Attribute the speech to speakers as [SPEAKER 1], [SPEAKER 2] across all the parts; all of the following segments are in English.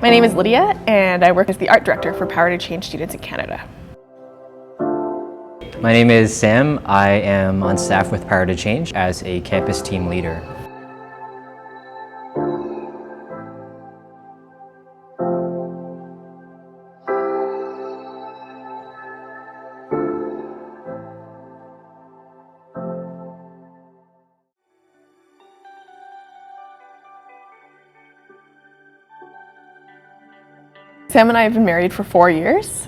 [SPEAKER 1] My name is Lydia, and I work as the art director for Power to Change students in Canada.
[SPEAKER 2] My name is Sam. I am on staff with Power to Change as a campus team leader.
[SPEAKER 1] Sam and I have been married for 4 years,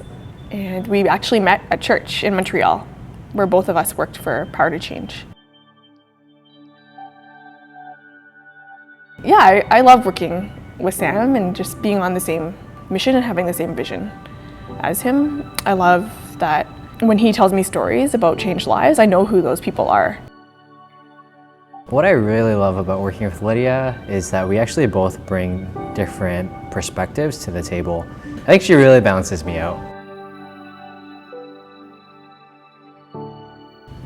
[SPEAKER 1] and we actually met at church in Montreal, where both of us worked for Power to Change. Yeah, I love working with Sam and just being on the same mission and having the same vision as him. I love that when he tells me stories about changed lives, I know who those people are.
[SPEAKER 2] What I really love about working with Lydia is that we actually both bring different perspectives to the table. I think she really balances me out.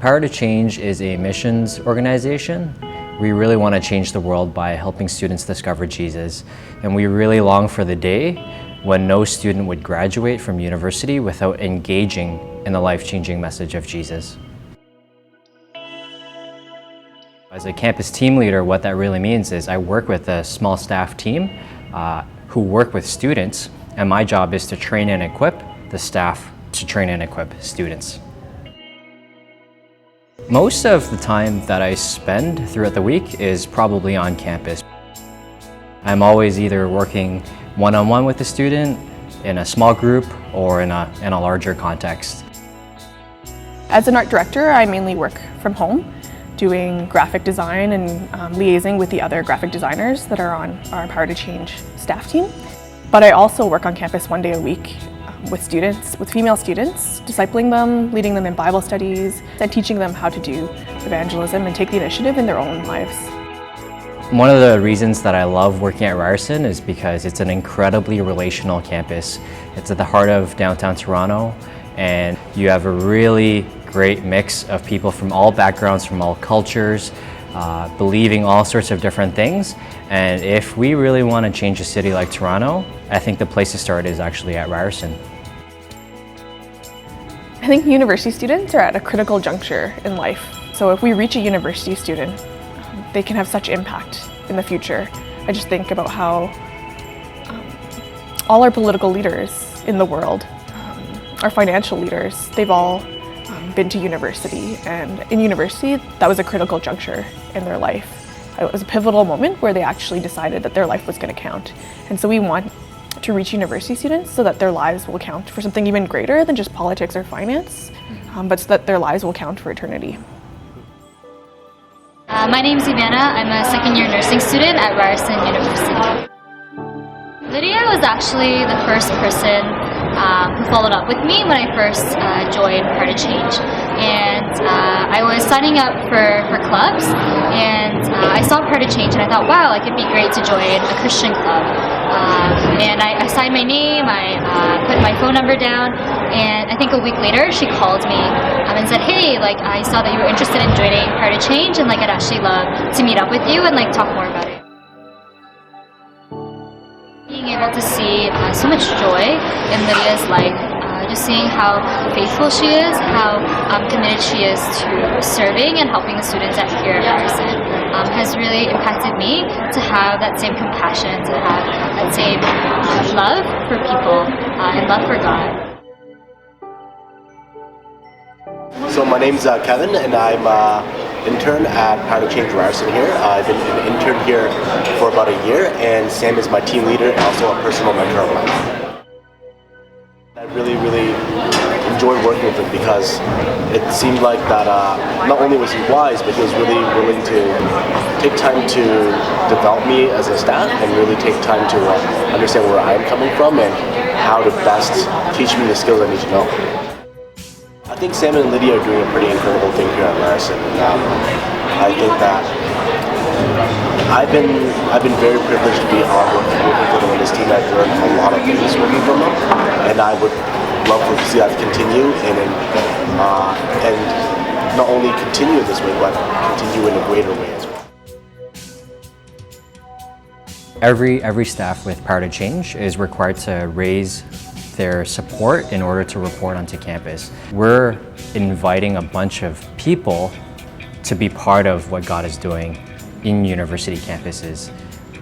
[SPEAKER 2] Power to Change is a missions organization. We really want to change the world by helping students discover Jesus, and we really long for the day when no student would graduate from university without engaging in the life-changing message of Jesus. As a campus team leader, what that really means is I work with a small staff team who work with students, and my job is to train and equip the staff to train and equip students. Most of the time that I spend throughout the week is probably on campus. I'm always either working one-on-one with the student, in a small group, or in a larger context.
[SPEAKER 1] As an art director, I mainly work from home, doing graphic design and liaising with the other graphic designers that are on our Power to Change staff team. But I also work on campus 1 day a week with students, with female students, discipling them, leading them in Bible studies, and teaching them how to do evangelism and take the initiative in their own lives.
[SPEAKER 2] One of the reasons that I love working at Ryerson is because it's an incredibly relational campus. It's at the heart of downtown Toronto, and you have a really great mix of people from all backgrounds, from all cultures, believing all sorts of different things. And if we really want to change a city like Toronto, I think the place to start is actually at Ryerson.
[SPEAKER 1] I think university students are at a critical juncture in life. So if we reach a university student, they can have such impact in the future. I just think about how all our political leaders in the world, our financial leaders, they've all been to university, and in university that was a critical juncture in their life. It was a pivotal moment where they actually decided that their life was going to count. And so we want to reach university students so that their lives will count for something even greater than just politics or finance, but so that their lives will count for eternity.
[SPEAKER 3] My name is Ivana. I'm a second-year nursing student at Ryerson University. Lydia was actually the first person who followed up with me when I first joined Power to Change. And I was signing up for clubs, and I saw Power to Change, and I thought, wow, like, it'd be great to join a Christian club. And I signed my name, I put my phone number down, and I think a week later she called me and said, hey, like, I saw that you were interested in joining Power to Change, and like, I'd actually love to meet up with you and like talk more about it. Being able to see so much joy in Lydia's life, just seeing how faithful she is, how committed she is to serving and helping the students here at Ryerson, has really impacted me to have that same compassion, to have that same love for people and love for God.
[SPEAKER 4] So my name's Kevin, and I'm intern at Power to Change Ryerson here. I've been an intern here for about a year, and Sam is my team leader and also a personal mentor of mine. I really enjoyed working with him because it seemed like that not only was he wise, but he was really willing to take time to develop me as a staff and really take time to understand where I'm coming from and how to best teach me the skills I need to know. I think Sam and Lydia are doing a pretty incredible thing here at Ryerson. I think that I've been very privileged to be on working with them on this team. I've learned a lot of things working from them, and I would love to see that continue and not only continue this way, but continue in a greater way as well.
[SPEAKER 2] Every staff with Power to Change is required to raise their support in order to report onto campus. We're inviting a bunch of people to be part of what God is doing in university campuses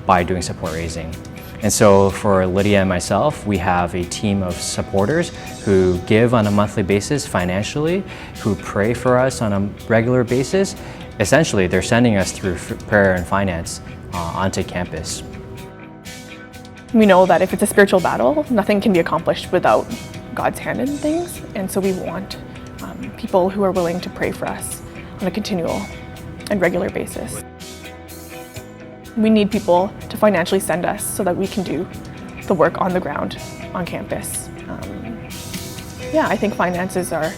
[SPEAKER 2] by doing support raising. And so for Lydia and myself, we have a team of supporters who give on a monthly basis financially, who pray for us on a regular basis. Essentially, they're sending us through prayer and finance onto campus.
[SPEAKER 1] We know that if it's a spiritual battle, nothing can be accomplished without God's hand in things. And so we want people who are willing to pray for us on a continual and regular basis. We need people to financially send us so that we can do the work on the ground, on campus. I think finances are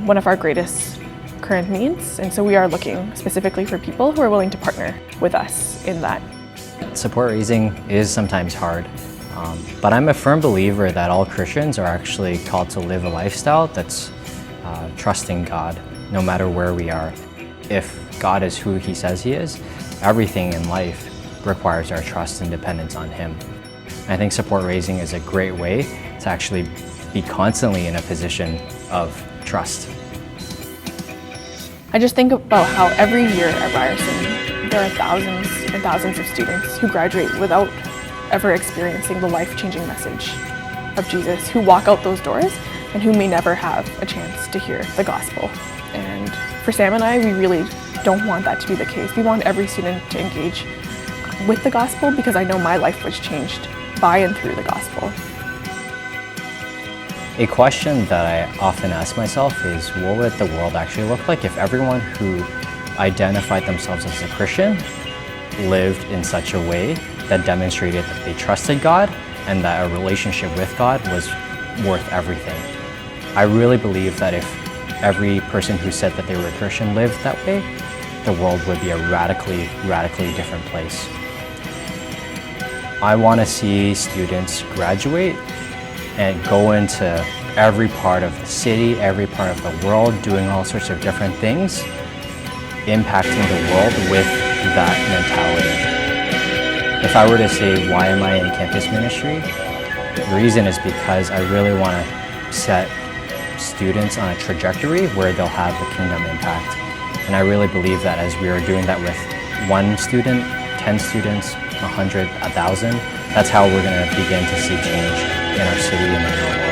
[SPEAKER 1] one of our greatest current needs, and so we are looking specifically for people who are willing to partner with us in that.
[SPEAKER 2] Support raising is sometimes hard, but I'm a firm believer that all Christians are actually called to live a lifestyle that's trusting God, no matter where we are. If God is who He says He is, everything in life requires our trust and dependence on Him. I think support raising is a great way to actually be constantly in a position of trust.
[SPEAKER 1] I just think about how every year at Ryerson, there are thousands and thousands of students who graduate without ever experiencing the life-changing message of Jesus, who walk out those doors and who may never have a chance to hear the gospel. And for Sam and I, we really don't want that to be the case. We want every student to engage with the gospel because I know my life was changed by and through the gospel.
[SPEAKER 2] A question that I often ask myself is, what would the world actually look like if everyone who identified themselves as a Christian lived in such a way that demonstrated that they trusted God and that a relationship with God was worth everything? I really believe that if every person who said that they were a Christian lived that way, the world would be a radically different place. I want to see students graduate and go into every part of the city, every part of the world, doing all sorts of different things, impacting the world with that mentality. If I were to say, why am I in campus ministry? The reason is because I really want to set students on a trajectory where they'll have the kingdom impact. And I really believe that as we are doing that with 1 student, 10 students, 100, 1,000, that's how we're going to begin to see change in our city and in our world.